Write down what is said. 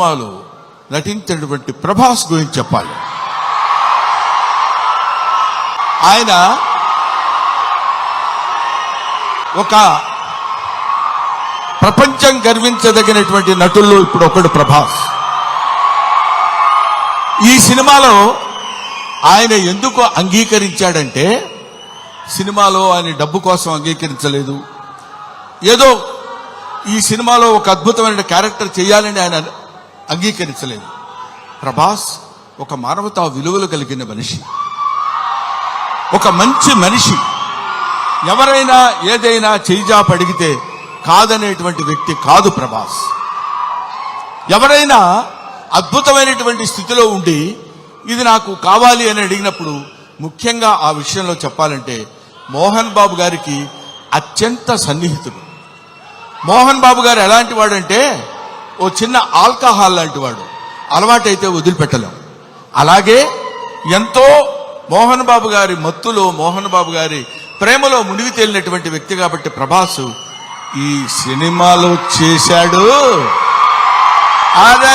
సినిమాలో నటించినటువంటి ప్రభాస్ గురించి చెప్పాలి. ఆయన ఒక ప్రపంచం గర్వించదగినటువంటి నటుల్లో ఇప్పుడు ఒకడు ప్రభాస్. ఈ సినిమాలో ఆయన ఎందుకు అంగీకరించాడంటే, సినిమాలో ఆయన డబ్బు కోసం అంగీకరించలేదు. ఏదో ఈ సినిమాలో ఒక అద్భుతమైన క్యారెక్టర్ చేయాలని ఆయన అంగీకరించలేదు. ప్రభాస్ ఒక మానవతా విలువలు కలిగిన మనిషి, ఒక మంచి మనిషి. ఎవరైనా ఏదైనా చేయిజాప అడిగితే కాదనేటువంటి వ్యక్తి కాదు ప్రభాస్. ఎవరైనా అద్భుతమైనటువంటి స్థితిలో ఉండి ఇది నాకు కావాలి అని అడిగినప్పుడు, ముఖ్యంగా ఆ విషయంలో చెప్పాలంటే మోహన్ బాబు గారికి అత్యంత సన్నిహితుడు. మోహన్ బాబు గారు ఎలాంటి వాడంటే, ఓ చిన్న ఆల్కహాల్ లాంటి వాడు, అలవాటైతే వదిలిపెట్టలేం. అలాగే ఎంతో మోహన్ బాబు గారి మత్తులో, మోహన్ బాబు గారి ప్రేమలో మునిగి తేలినటువంటి వ్యక్తి. కాబట్టి ప్రభాస్ ఈ సినిమాలో చేశాడు. అదే